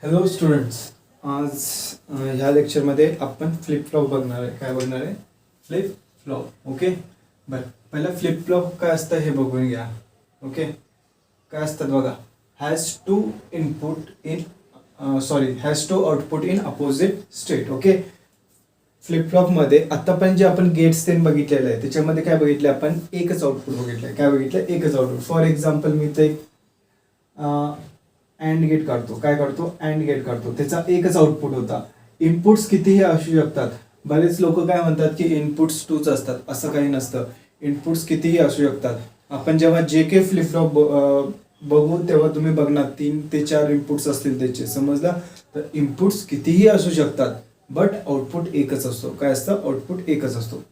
Hello students. आज ह्या लेक्चरमध्ये आपण फ्लिप फ्लॉप बघणार आहे. काय बघणार आहे? Flip flop. ओके. बरं, पहिला फ्लिप फ्लॉप काय असतं हे बघून घ्या. ओके, काय असतात बघा. Has two input in has two output in opposite state. Okay, फ्लिपफ्लॉपमध्ये आतापर्यंत जे आपण गेट्स ते बघितलेलं आहे त्याच्यामध्ये काय बघितलं आपण? एकच आउटपुट बघितलंय. काय बघितलं? एकच आउटपुट. फॉर एक्झाम्पल मी ते अँड गेट काढतो. काय काढतो? अँड गेट काढतो. त्याचा एकच आउटपुट होता. इनपुट्स कितीही असू शकतात. बरेच लोक काय म्हणतात की इनपुट्स टूच असतात. असं काही नसतं. इनपुट्स कितीही असू शकतात. आपण जेव्हा जे के फ्लिपफ्लॉप बघू तेव्हा तुम्ही बघणार 3 ते 4 इनपुट्स असतील त्याचे. समजलं? तर इनपुट्स कितीही असू शकतात बट आउटपुट एकच असतो. काय असतं? आउटपुट एकच असतो.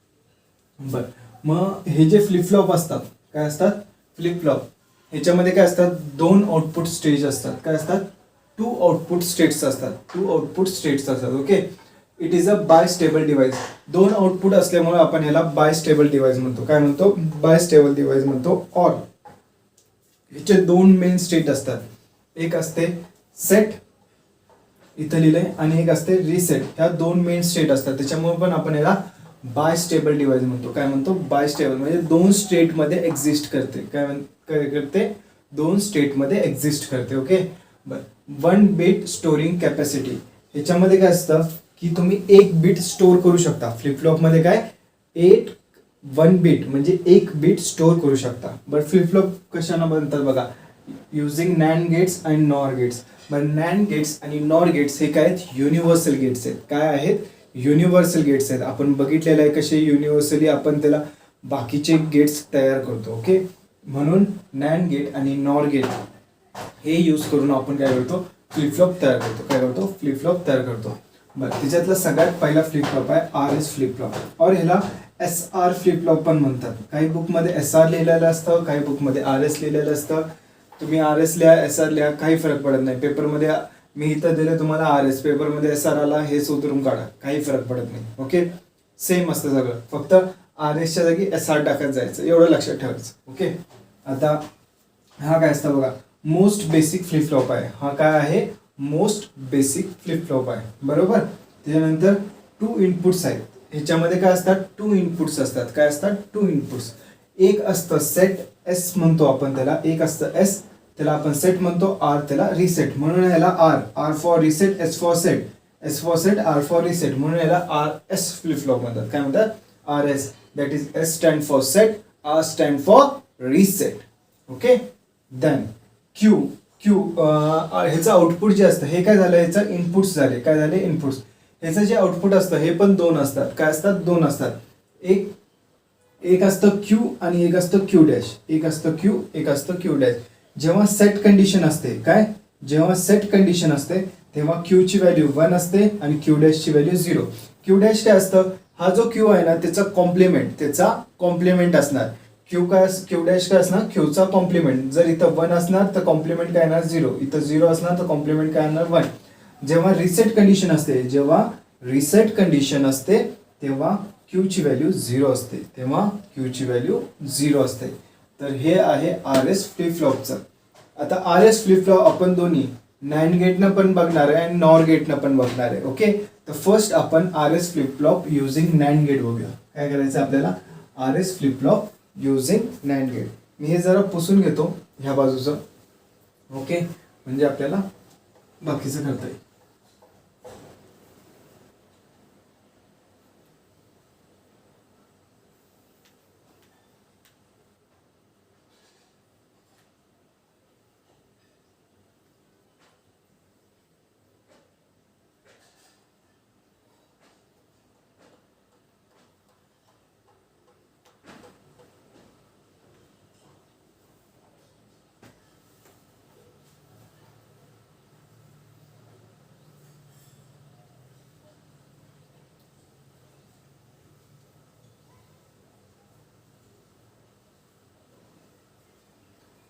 बर, मग हे जे फ्लिपफ्लॉप असतात काय असतात? फ्लिपफ्लॉप ह्याच्यामध्ये काय असतात? 2 आउटपुट स्टेज असतात. काय असतात? 2 आउटपुट स्टेट्स असतात. 2 आउटपुट स्टेट्स असतात. Okay, it is a bistable device. 2 output असल्यामुळे आपण याला बाय स्टेबल डिव्हाइस म्हणतो. काय म्हणतो? बाय स्टेबल डिव्हाइस म्हणतो. और ह्याचे 2 मेन स्टेट असतात. एक असते सेट, इथं लिहिलंय, आणि एक असते रिसेट. ह्या 2 मेन स्टेट असतात. त्याच्यामुळे पण आपण याला बाय स्टेबल डिव्हाइस म्हणतो. काय म्हणतो? बाय स्टेबल म्हणजे 2 स्टेटमध्ये एक्झिस्ट करते. काय करते? 2 स्टेटमध्ये एक्झिस्ट करते. ओके, बरं. 1 बिट स्टोरिंग कॅपॅसिटी. ह्याच्यामध्ये काय असतं की तुम्ही 1 बिट स्टोअर करू शकता. फ्लिपफ्लॉपमध्ये काय 1 बिट म्हणजे 1 बिट स्टोअर करू शकता. बट फ्लिपफ्लॉप कशाने बनतात बघा? Using NAND gates and NOR gates. पण नॅन्ड गेट्स आणि नॉर गेट्स हे काय आहेत? युनिव्हर्सल गेट्स आहेत. काय आहेत? युनिव्हर्सल गेट्स आहेत. आपण बघितलेलं आहे कसे युनिव्हर्सली आपण त्याला बाकीचे गेट्स तयार करतो. ओके, म्हणून नॅन्ड गेट आणि नॉर गेट हे यूज करून आपण काय करतो? फ्लिपफ्लॉप तयार करतो. काय करतो? फ्लिपफ्लॉप तयार करतो. बरं, त्याच्यातला सगळ्यात पहिला फ्लिपफ्लॉप आहे RS फ्लिपफ्लॉप. और ह्याला SR फ्लिपफ्लॉप पण म्हणतात. काही बुकमध्ये SR लिहिलेलं असतं, काही बुकमध्ये RS लिहिलेलं असतं. तुम्ही RS लिहा, SR लिहा, काही फरक पडत नाही. पेपरमध्ये मी इथं दिलं तुम्हाला RS, पेपरमध्ये SR आला, हेच उतरून काढा, काही फरक पडत नाही. ओके, सेम असतं सगळं. फक्त RSच्या जागी SR टाकत जायचं, एवढं लक्षात ठेवायचं. ओके, आता हा काय असतं बघा? मोस्ट बेसिक फ्लिपफ्लॉप आहे. हा काय आहे? मोस्ट बेसिक फ्लिपफ्लॉप आहे. बरोबर. त्याच्यानंतर 2 इनपुट्स आहेत. ह्याच्यामध्ये काय असतात? 2 इनपुट्स असतात. काय असतात? 2 इनपुट्स. एक असतं सेट, एस म्हणतो आपण त्याला. एक असतं एस, त्याला आपण सेट म्हणतो. आर त्याला रिसेट, म्हणून याला R for reset, S for set, S for set, R for reset, म्हणून याला RS फ्लिपफ्लॉप म्हणतात. काय म्हणतात? RS. That is S stand for set, R stand for reset. Okay, then Q. ह्याचं आउटपुट जे असतं हे काय झालं? ह्याचं इनपुट्स झाले. काय झाले? इनपुट्स. ह्याचं जे आउटपुट असतं हे पण 2 असतात. काय असतात? 2 असतात. एक असतं क्यू आणि एक असतं क्यू डॅश. एक असतं क्यू, एक असतं क्यू डॅश. जेव्हा सेट कंडिशन असते, काय? जेव्हा सेट कंडिशन असते तेव्हा क्यूची व्हॅल्यू 1 असते आणि क्यू डॅशची व्हॅल्यू 0. क्यू डॅश काय असतं? हा जो क्यू आहे ना त्याचा कॉम्प्लिमेंट असणार. क्यू डॅश काय असणार? क्यूचा कॉम्प्लिमेंट. जर इथं 1 असणार तर कॉम्प्लिमेंट काय येणार? 0. इथं 0 असणार तर कॉम्प्लिमेंट काय येणार? 1. जेव्हा रिसेट कंडिशन असते तेव्हा क्यूची व्हॅल्यू 0 असते. तर हे आहे RS फ्लिपफ्लॉपचं. आता RS फ्लिपफ्लॉप आपण दोन्ही नॅन्ड गेटनं पण बघणार आहे आणि नॉर गेटनं पण बघणार आहे. ओके, तर फर्स्ट आपण RS flip flop using NAND gate बघूया. काय करायचं आपल्याला? RS flip flop using NAND gate. मी हे जरा पुसून घेतो ह्या बाजूचं. ओके, म्हणजे आपल्याला बाकीचं करता येईल.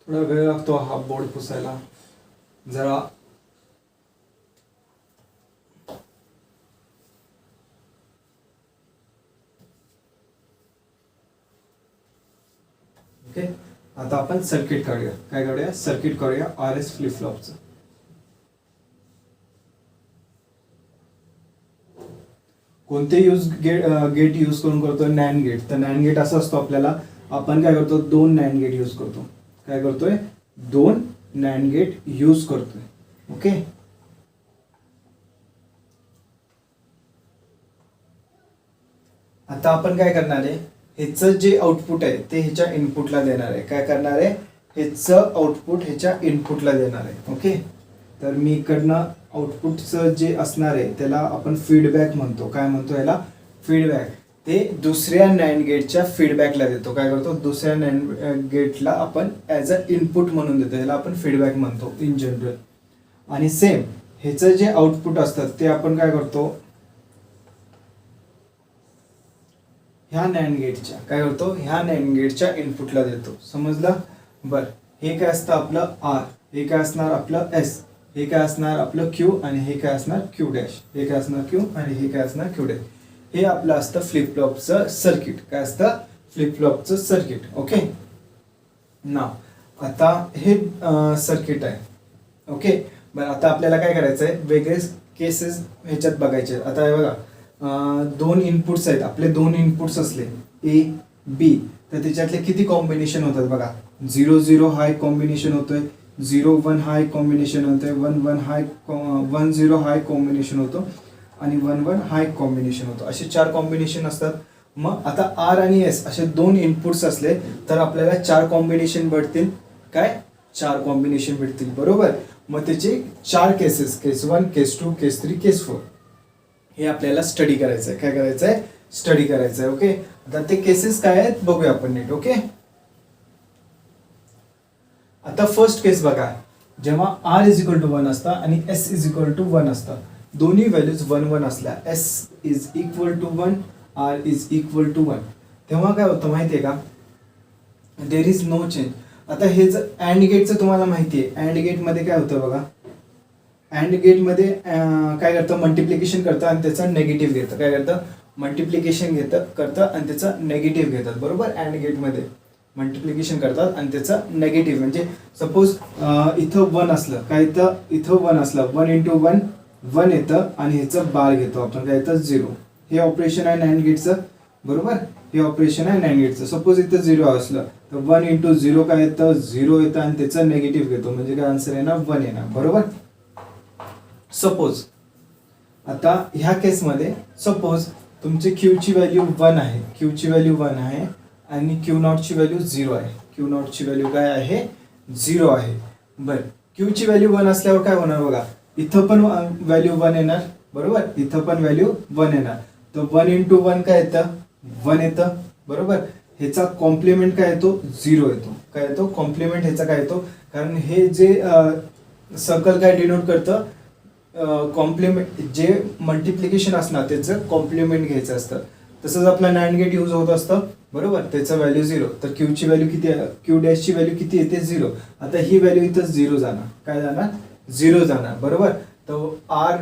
थोडा वेळ लागतो हा बोर्ड पुसायला जरा. ओके, आता आपण सर्किट काढूया. काय काढूया? सर्किट काढूया RS फ्लिपफ्लॉपचं. कोणते गेट यूज करून करतो? NAND gate. तर नॅन्ड गेट असा असतो आपल्याला, आपण काय करतो? 2 नॅन्ड गेट यूज करतो. काय करतोय? 2 नॅन्ड गेट यूज करतोय. ओके. आता आपण काय करणार आहे? ह्याचं जे आउटपुट आहे ते ह्याच्या इनपुटला देणार आहे. काय करणार आहे? ह्याचं आउटपुट ह्याच्या इनपुटला देणार आहे. ओके. तर मी इकडनं आउटपुटचं जे असणार आहे त्याला आपण फीडबॅक म्हणतो. काय म्हणतो याला? फीडबॅक. ते दुसऱ्या नॅन्ड गेटच्या फीडबॅकला देतो. काय करतो? दुसऱ्या नॅन्ड गेटला आपण ॲज अ इनपुट म्हणून देतो. याला आपण फीडबॅक म्हणतो इन जनरल. आणि सेम ह्याचं जे आउटपुट असतात ते आपण काय करतो? ह्या नॅन्ड गेटच्या काय करतो? ह्या नॅन्ड गेटच्या इनपुटला देतो. समजलं? बरं. हे काय असतं आपलं आर, हे काय असणार आपलं एस, हे काय असणार आपलं क्यू, आणि हे काय असणार क्यू डॅश. हे काय असणार क्यू, आणि हे काय असणार क्यू डॅश. हे आपलं असतं फ्लिप फ्लॉपचं सर्किट. काय असतं? फ्लिप फ्लॉपचं सर्किट. ओके. नाव आता हे सर्किट आहे. ओके. बरं, आता आपल्याला काय करायचं आहे? वेगळे केसेस ह्याच्यात बघायचे. आता हे बघा, 2 इनपुट्स आहेत आपले. 2 इनपुट्स असले ए बी, तर त्याच्यातले किती कॉम्बिनेशन होतात बघा? 0 0 हा एक कॉम्बिनेशन होतोय, 0 1 हा एक कॉम्बिनेशन होतोय, 1 1 हा एक 1 0 हा एक कॉम्बिनेशन होतो, आणि 1 1 हा एक कॉम्बिनेशन होतो. असे 4 कॉम्बिनेशन असतात. मग आता आर आणि एस असे 2 इनपुट्स असले तर आपल्याला 4 कॉम्बिनेशन भेटतील. काय? 4 कॉम्बिनेशन भेटतील. बरोबर. मग त्याचे 4 केसेस, केस 1, केस 2, केस 3, केस 4 हे आपल्याला स्टडी करायचं आहे. काय करायचं आहे? स्टडी करायचं आहे. ओके. आता ते केसेस काय आहेत बघूया आपण नीट. ओके. आता फर्स्ट केस बघा, जेव्हा आर इज इक्वल टू 1 असतं आणि एस इज इक्वल टू 1 असतं, दोन्ही व्हॅल्यूज 1 1 असल्या, S is equal to 1, R is equal to 1, तेव्हा काय होतं माहिती आहे का? There is no change. आता हे जर अँड गेटचं तुम्हाला माहिती आहे, अँड गेटमध्ये काय होतं बघा? अँड गेटमध्ये काय करतं? मल्टिप्लिकेशन करतं आणि त्याचा नेगेटिव्ह घेतं. काय करतं? मल्टिप्लिकेशन करतं आणि त्याचा नेगेटिव्ह घेतात. बरोबर. अँड गेटमध्ये मल्टिप्लिकेशन करतात आणि त्याचा नेगेटिव्ह, म्हणजे सपोज इथं 1 असलं, काय येतं? इथं 1 असलं, 1 इंटू 1 1 येतं, आणि ह्याचं बार घेतो आपण. काय येतं? 0. हे ऑपरेशन आहे नॅन्ड गेटचं. बरोबर. हे ऑपरेशन आहे नॅन्ड गेटचं. सपोज इथं 0 असलं तर 1 इंटू 0 काय येतं? 0 येतं, आणि त्याचा नेगेटिव्ह घेतो, म्हणजे काय आन्सर येणार? 1 येणार. बरोबर. सपोज आता ह्या केसमध्ये सपोज तुमची क्यूची व्हॅल्यू 1 आहे, क्यूची व्हॅल्यू 1 आहे, आणि क्यू नॉटची व्हॅल्यू 0 आहे. क्यू नॉटची व्हॅल्यू काय आहे? 0 आहे. बरं. क्यूची व्हॅल्यू 1 असल्यावर काय होणार बघा? इथं पण व्हॅल्यू 1 येणार. बरोबर. इथं पण व्हॅल्यू 1 येणार. तर 1 इंटू 1 काय येतं? 1 येतं. बरोबर. ह्याचा कॉम्प्लिमेंट काय येतो? 0 येतो. काय येतो? कॉम्प्लिमेंट ह्याचा काय येतो? कारण हे जे सर्कल काय डिनोट करतं? कॉम्प्लिमेंट, जे मल्टिप्लिकेशन असणार त्याचं कॉम्प्लिमेंट घ्यायचं असतं. तसंच आपला नॅन्ड गेट यूज होत असतं. बरोबर. त्याचं व्हॅल्यू 0. तर क्यूची व्हॅल्यू किती आहे? क्यू डॅशची व्हॅल्यू किती येते? 0. आता ही व्हॅल्यू इथं 0 जाणार. काय जाणार? 0 जाणार. बरोबर. तर आर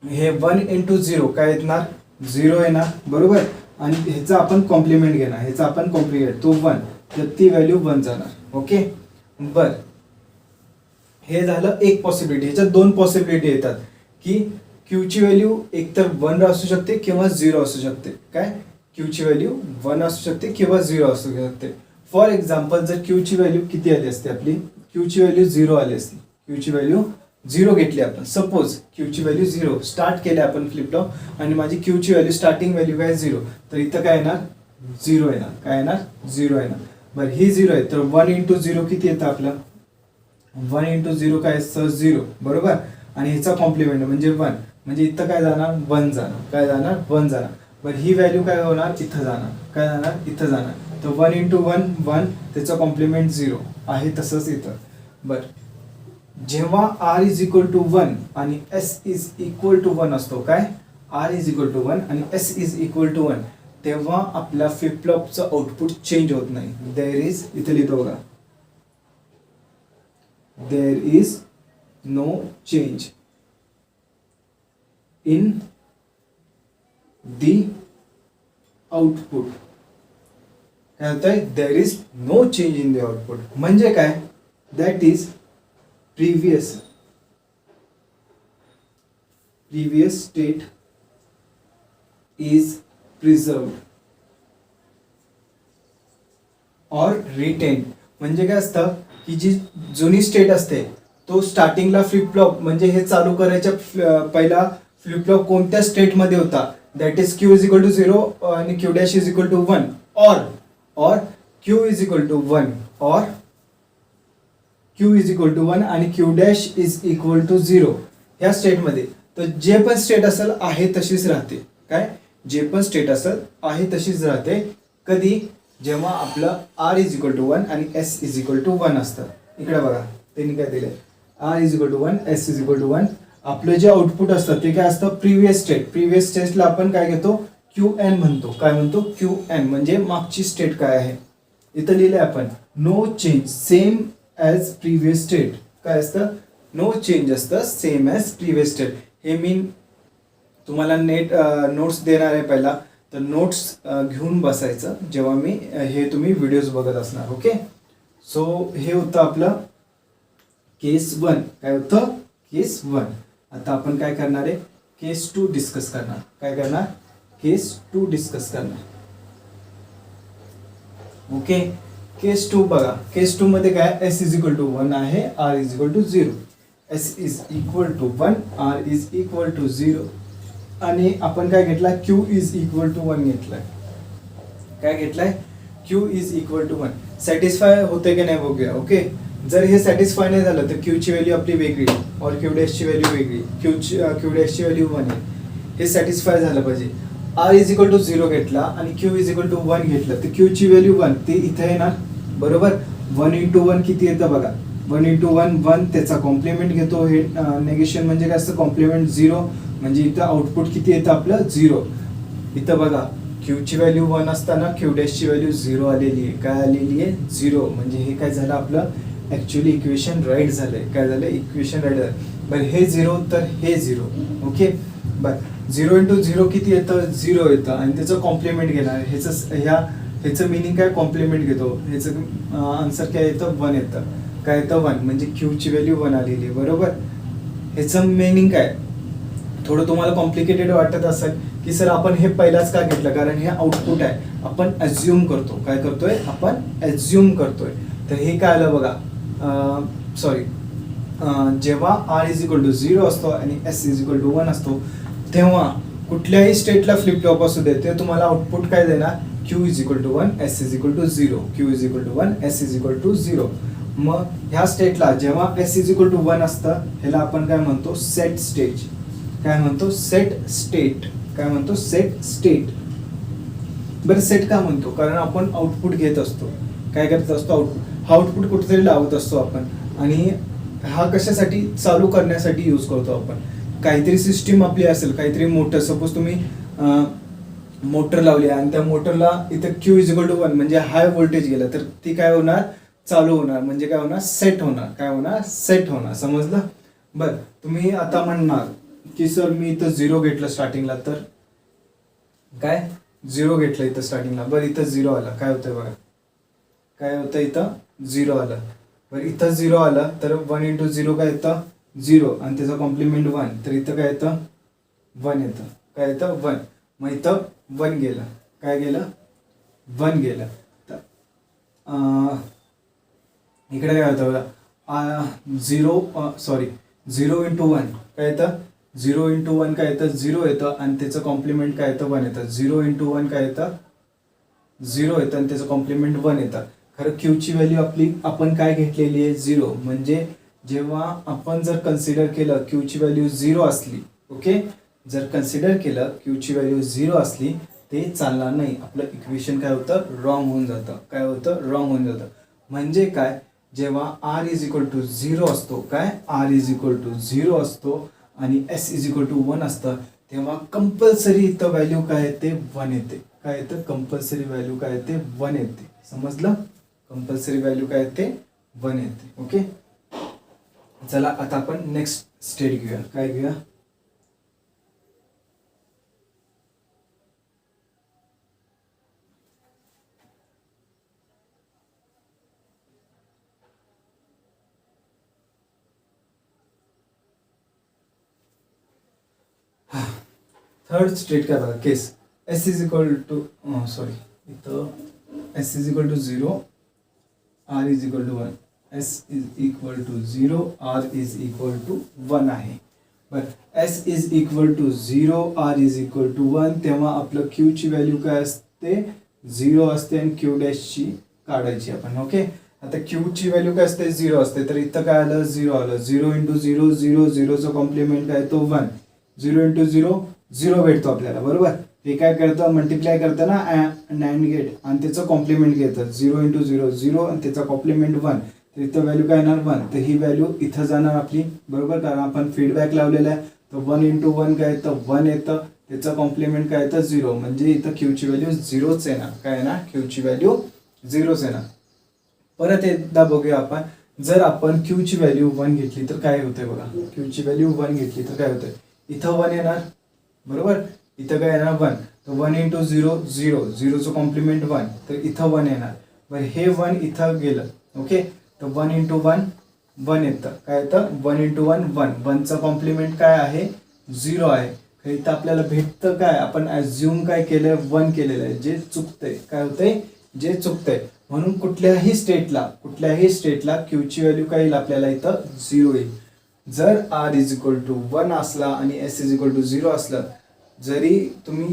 हे 1 इंटू 0 काय येणार? 0 येणार. बरोबर. आणि ह्याचा आपण कॉम्प्लिमेंट घेणार, ह्याचा आपण कॉम्प्लिमेंट, तो 1, तर ती व्हॅल्यू 1 जाणार. ओके. बरं. हे झालं एक पॉसिबिलिटी. ह्याच्यात 2 पॉसिबिलिटी येतात की क्यूची व्हॅल्यू एकतर 1 असू शकते किंवा 0 असू शकते. काय? क्यूची व्हॅल्यू 1 असू शकते किंवा 0 असू शकते. फॉर एक्झाम्पल, जर क्यूची व्हॅल्यू किती आली असते आपली? क्यूची व्हॅल्यू 0 आली असती. क्यूची व्हॅल्यू 0 घेतली आपण. सपोज क्यूची व्हॅल्यू 0 स्टार्ट केले आपण फ्लिप फ्लॉप, आणि माझी क्यूची व्हॅल्यू स्टार्टिंग व्हॅल्यू काय? 0. तर इथं काय येणार? 0 येणार. काय येणार? 0 येणार. बरं. ही 0 आहे, तर 1 इंटू 0 किती येतं आपलं? 1 इंटू 0 काय असतं? 0. बरोबर. आणि ह्याचा कॉम्प्लिमेंट म्हणजे 1, म्हणजे इथं काय जाणार? 1 जाणार. काय जाणार? 1 जाणार. बरं. ही व्हॅल्यू काय होणार? इथं जाणार. काय जाणार? इथं जाणार. तर 1 इंटू 1 1, त्याचा कॉम्प्लिमेंट 0 आहे. तसंच इथं. बरं. जेव्हा आर इज इक्वल टू 1 आणि एस इज इक्वल टू 1 असतो, काय? आर इज इक्वल टू 1 आणि एस इज इक्वल टू 1, तेव्हा आपल्या फ्लिप फ्लॉपचं आउटपुट चेंज होत नाही. देअर इज, इथं लिहितो बघा, there is no change in the output. काय होतंय? there is no change in the output म्हणजे काय? that is previous state is preserved or retained. म्हणजे काय असतं की जी जुनी स्टेट असते तो स्टार्टिंगला फ्लिप फ्लॉप म्हणजे हे चालू करायच्या पहिला फ्लिप फ्लॉप कोणत्या स्टेटमध्ये होता, that is Q is equal to 0 आणि Q dash is equal to 1 और क्यू इज इक्वल टू 1 और क्यू इज इक्वल टू 1 आणि Q dash is equal to 0 ह्या स्टेटमध्ये. तर जे पण स्टेट असेल आहे तशीच राहते. काय जे पण स्टेट असेल आहे तशीच राहते. कधी जेव्हा आपलं आर इज इक्वल टू 1 आणि एस इज इक्वल टू 1 असतं. इकडे बघा त्यांनी काय दिलंय, R is equal to 1 S is equal to 1. आपलं जे आउटपुट असतं ते काय असतं, प्रिव्हियस स्टेट. प्रिव्हियस स्टेटला आपण काय घेतो, क्यू एन म्हणतो. काय म्हणतो, क्यू एन म्हणजे मागची स्टेट काय आहे. इथं लिहिलंय आपण no change same as previous state. काय असतं, नो चेंज असतं सेम ॲज प्रिव्हियस स्टेट. हे मी तुम्हाला नोट्स देणार आहे पहिला, तर नोट्स घेऊन बसायचं जेव्हा मी हे तुम्ही व्हिडिओज बघत असणार. ओके, सो हे होतं आपलं केस 1. काय होतं, केस 1. आता आपण काय करणार आहे, केस 2 डिस्कस करणार. काय करणार, केस 2 डिस्कस करणार. ओके, केस 2 बघा. केस 2 मध्ये काय, एस इज इक्वल टू 1 आहे, R is equal to 0. S is equal to 1, R is equal to 0 आणि आपण काय घेतला, क्यू इज इक्वल टू 1 घेतलाय. काय घेतलाय, Q is equal to 1. Satisfy होते की नाही बघूया. ओके, जर हे सॅटिस्फाय नाही झालं तर क्यू ची व्हॅल्यू आपली वेगळी और क्यू डॅशची व्हॅल्यू वेगळी. क्यू डॅशची व्हॅल्यू 1 आहे. हे सॅटिस्फाय झालं पाहिजे. आर इज इक्वल टू 0 घेतला आणि क्यू इज इक्वल टू 1 घेतलं तर क्यू ची व्हॅल्यू 1 ती इथे येणार. बरोबर, 1 इंटू 1 किती येतं बघा, 1 इंटू 1 1, त्याचा कॉम्प्लिमेंट घेतो. हे नेगेशन म्हणजे काय असतं, कॉम्प्लिमेंट 0 म्हणजे इथं आउटपुट किती येतं आपलं 0. इथं बघा क्यू ची व्हॅल्यू 1 असताना क्यू डॅशची व्हॅल्यू 0 आलेली आहे. काय आलेली आहे, 0. म्हणजे हे काय झालं आपलं ऍक्च्युअली इक्वेशन राईट झालंय. काय झालं, इक्वेशन राईट झालं. बरं हे 0 तर हे 0. ओके, बरं 0 इंटू 0 किती येतं, 0 येतं आणि त्याचं कॉम्प्लिमेंट घेणार. ह्याचं मिनिंग काय, कॉम्प्लिमेंट घेतो. ह्याचं आन्सर काय येतं, 1 येतं. काय येतं, 1 म्हणजे क्यू ची व्हॅल्यू 1 आलेली आहे. बरोबर, ह्याचं मिनिंग काय, थोडं तुम्हाला कॉम्प्लिकेटेड वाटत असेल की सर आपण हे पहिलाच का घेतलं, कारण हे आउटपुट आहे. आपण ॲज्युम करतो. काय करतोय, आपण ॲज्युम करतोय. तर हे काय आलं बघा, सॉरी, जेव्हा आर इज इक्वल टू 0 असतो आणि एस इज इक्वल टू 1 असतो तेव्हा कुठल्याही स्टेटला फ्लिप फ्लॉप असू दे ते तुम्हाला आउटपुट काय देणार, Q is equal to 1 S is equal to 0. Q is equal to 1 S is equal to 0. मग ह्या स्टेटला जेव्हा एस इज इक्वल टू 1 असतं ह्याला आपण काय म्हणतो, सेट स्टेज. काय म्हणतो, सेट स्टेट. काय म्हणतो, सेट स्टेट. बरं सेट का म्हणतो, कारण आपण आउटपुट घेत असतो. काय करत असतो, आउटपुट कुठेतरी लावत असतो आपण आणि हा कशासाठी, चालू करण्यासाठी यूज करतो आपण. काहीतरी सिस्टीम आपली असेल, काहीतरी मोटर, सपोज तुम्ही मोटर लावली आणि त्या मोटरला इथं क्यू इज इक्वल टू 1 म्हणजे हाय व्होल्टेज गेलं तर ती काय होणार, चालू होणार. म्हणजे काय होणार, सेट होणार. काय होणार, सेट होणार. समजलं. बरं तुम्ही आता म्हणणार की सर मी इथं 0 घेतलं स्टार्टिंगला, तर काय 0 घेतलं इथं स्टार्टिंगला. बरं इथं 0 आला, काय होतंय बघा, काय होतं इथं 0 आलं. बरं इथं 0 आलं तर 1 इंटू 0 काय येतं, 0 आणि त्याचं कॉम्प्लिमेंट 1. तर इथं काय येतं, 1 येतं. काय येतं, 1. मग इथं 1 गेलं. काय गेलं, 1 गेलं. तर इकडे काय होतं बघा, 0 इंटू 1 काय येतं, 0 इंटू 1 काय येतं, 0 येतं आणि त्याचं कॉम्प्लिमेंट काय येतं, 1 येतं. 0 इंटू 1 काय येतं, 0 येतं आणि त्याचं कॉम्प्लिमेंट 1 येतं. खरं क्यू ची व्हॅल्यू आपली आपण काय घेतलेली आहे, 0. म्हणजे जेव्हा आपण जर कन्सिडर केलं क्यू ची व्हॅल्यू 0 असली, ओके, जर कन्सिडर केलं क्यू ची व्हॅल्यू 0 असली ते चालणार नाही. आपलं इक्वेशन काय होतं, रॉंग होऊन जातं. काय होतं, रॉंग होऊन जातं. म्हणजे काय, जेव्हा आर इज इक्वल टू 0 असतो, काय आर इज इक्वल टू 0 असतो आणि एस इज इक्वल टू 1 असतं तेव्हा कंपल्सरी इथं व्हॅल्यू काय येते, 1 येते. काय येतं, कंपल्सरी व्हॅल्यू काय येते, 1 येते. समजलं, कंपल्सरी व्हॅल्यू काय येते, 1 येते. ओके, चला आता आपण नेक्स्ट स्टेट घेऊया. काय घेऊया, थर्ड स्टेट काय बघा, case. S is equal to sorry इथं S is equal to 0, R is equal to 1. S is equal to 0, R is equal to 1 आहे. बरं S is equal to 0, R is equal to 1 तेव्हा आपलं क्यूची value काय असते 0 असते आणि Q डॅशची काढायची आपण. ओके आता क्यूची व्हॅल्यू काय असते 0 असते तर इथं काय आलं 0 आलं. 0 इंटू 0 0, 0चा कॉम्प्लिमेंट काय तो 1. 0 इंटू 0 0 भेटतो आपल्याला बरोबर. हे काय करतं मल्टिप्लाय करतं ना नॅन्ड गेट आणि त्याचं कॉम्प्लिमेंट घेतं. 0 इंटू 0 0 आणि त्याचा कॉम्प्लिमेंट 1 तर इथं व्हॅल्यू काय येणार 1. तर ही व्हॅल्यू इथं जाणार आपली बरोबर कारण आपण फीडबॅक लावलेला आहे. तर 1 इंटू 1 काय येतं 1 येतं त्याचं कॉम्प्लिमेंट काय येतं 0 म्हणजे इथं क्यूची व्हॅल्यू 0च येणार. काय येणार क्यूची व्हॅल्यू 0च येणार. परत एकदा बघूया आपण जर आपण क्यूची व्हॅल्यू 1 घेतली तर काय होतंय बघा. क्यूची व्हॅल्यू 1 घेतली तर काय होतंय इथं 1 येणार बरोबर. इथं काय येणार 1 तर 1 इंटू 0 0, 0चं कॉम्प्लिमेंट 1 तर इथं 1 येणार. बरं हे 1 इथं गेलं. ओके तर 1 इंटू 1 1 येतं. काय येतं 1 इंटू 1 1, 1चं कॉम्प्लिमेंट काय आहे 0 आहे. इथं आपल्याला भेटतं काय आपण ॲज्युम काय केलंय 1 केलेलं आहे जे चुकतंय. काय होतंय जे चुकतंय. म्हणून कुठल्याही स्टेटला क्यूची व्हॅल्यू काय येईल आपल्याला इथं 0 येईल. जर आर इज इक्वल टू 1 असला आणि एस इज इक्वल टू 0 असलं जरी तुम्ही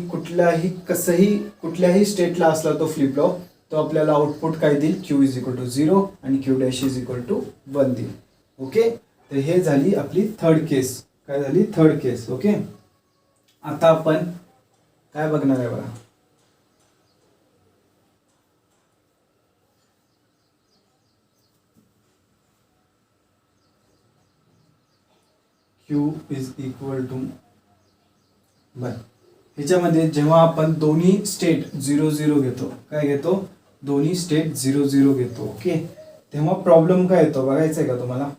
कुठल्याही स्टेटला असला तो फ्लिप फ्लॉप तो आपल्याला आउटपुट काय देईल क्यू इज इक्वल टू 0 आणि Q dash is equal to 1 देईल. ओके तर हे झाली आपली थर्ड केस. काय झाली थर्ड केस. ओके आता आपण काय बघणार आहे बघा. क्यू इज इक्वल टू बर ह्याच्यामध्ये जेव्हा आपण दोन्ही स्टेट 0 0 घेतो काय घेतो दोन्ही स्टेट 0 0 घेतो. ओके तेव्हा प्रॉब्लेम काय येतो बघायचं आहे का तुम्हाला.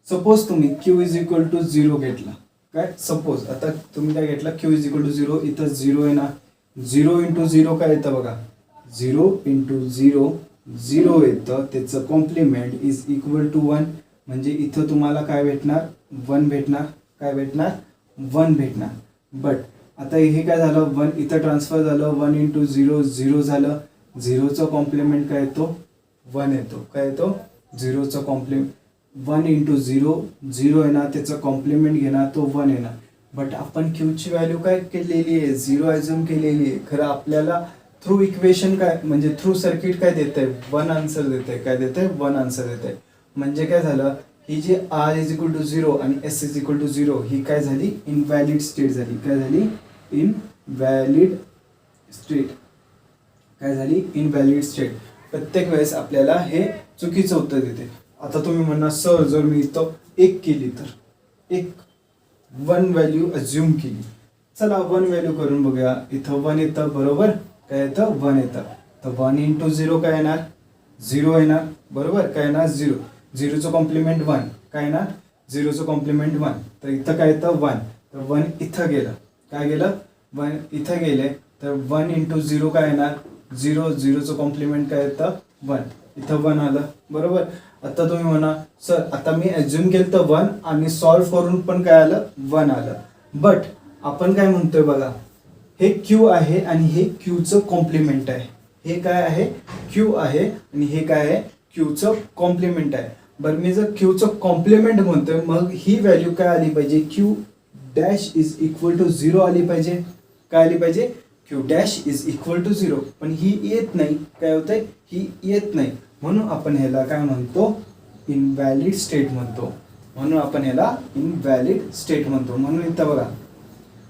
सपोज तुम्ही क्यू इज इक्वल टू 0 घेतला. काय सपोज आता तुम्ही काय घेतला क्यू इज इक्वल टू 0 इथं 0 आहे ना. 0 इंटू 0 काय येतं बघा 0 इंटू 0 0 येतं त्याचं कॉम्प्लिमेंट इज इक्वल टू 1 म्हणजे इथं तुम्हाला काय भेटणार 1 भेटणार. काय भेटणार 1 भेटणार. बट आता हे काय झालं 1 इथं ट्रान्सफर झालं 1 इंटू 0 0 झालं. 0चं कॉम्प्लिमेंट काय येतो 1 येतो. काय येतो 0चं कॉम्प्लिमेंट 1 इंटू 0 0 येणार त्याचं कॉम्प्लिमेंट घेणार तो 1 येणार. बट आपण क्यूची व्हॅल्यू काय केलेली आहे 0 ॲझ्युम केलेली आहे. खरं आपल्याला थ्रू इक्वेशन काय म्हणजे थ्रू सर्किट काय देत आहे 1 आन्सर देत आहे. काय देत आहे 1 आन्सर देत आहे. म्हणजे काय झालं ही जी आर इज इक्वल टू 0 आणि एस इज इक्वल टू 0 ही काय झाली इनव्हॅलिड स्टेट झाली. काय झाली इनव्हॅलिड स्टेट. काय झाली इनव्हॅलिड स्टेट. प्रत्येक वेळेस आपल्याला हे चुकीचं उत्तर देते. आता तुम्ही म्हणणार सर जर मी इथं 1 केली तर 1 व्हॅल्यू अज्युम केली. चला 1 व्हॅल्यू करून बघूया. इथं 1 येतं बरोबर. काय येतं 1 येतं. तर 1 इंटू 0 काय येणार 0 येणार बरोबर. काय येणार 0. 0चं कॉम्प्लिमेंट 1 काय येणार 0चं कॉम्प्लिमेंट 1 तर इथं काय येतं 1 तर 1 इथं गेलं. काय गेलं 1 इथं गेले तर 1 इंटू 0 काय येणार 0. 0चं कॉम्प्लिमेंट काय येतं 1 इथं 1 आलं बरोबर. आता तुम्ही म्हणा सर आता मी ॲज्युम केलं तर 1 आणि सॉल्व्ह करून पण काय आलं 1 आलं. बट आपण काय म्हणतोय बघा हे क्यू आहे आणि हे क्यूचं कॉम्प्लिमेंट आहे. हे काय आहे क्यू आहे आणि हे काय आहे क्यूचं कॉम्प्लिमेंट आहे. बरं मी जर क्यूचं कॉम्प्लिमेंट म्हणतोय मग ही व्हॅल्यू काय आली पाहिजे Q dash is equal to 0 आली पाहिजे. काय आली पाहिजे Q dash is equal to 0 पण ही येत नाही. काय होतंय ही येत नाही. म्हणून आपण ह्याला काय म्हणतो इनव्हॅलिड स्टेट म्हणतो. म्हणून इथं बघा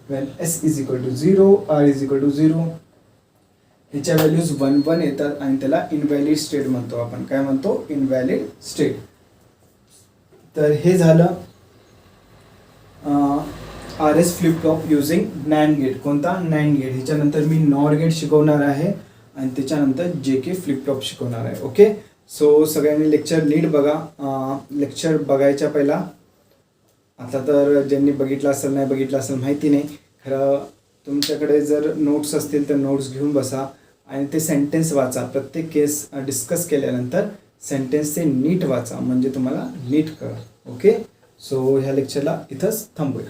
when s is equal to 0 r is equal to 0 ह्याच्या व्हॅल्यूज 1 1 येतात आणि त्याला इनव्हॅलिड स्टेट म्हणतो आपण. काय म्हणतो इनव्हॅलिड स्टेट. तर हे झालं R S flip flop using NAND gate. कोणता नॅन्ड गेट. ह्याच्यानंतर मी नॉर गेट शिकवणार आहे आणि त्याच्यानंतर जे के फ्लिप फ्लॉप शिकवणार आहे. ओके सो सगळ्यांनी लेक्चर नीट बघा. लेक्चर बघायच्या पहिला आता तर ज्यांनी बघितलं असेल नाही बघितलं असेल माहिती नाही. खरं तुमच्याकडे जर नोट्स असतील तर नोट्स घेऊन बसा आणि ते सेंटेन्स वाचा. प्रत्येक केस डिस्कस केल्यानंतर सेंटेन्स ते नीट वाचा म्हणजे तुम्हाला नीट कळेल. ओके सो ह्या लेक्चरला इथंच थांबूया.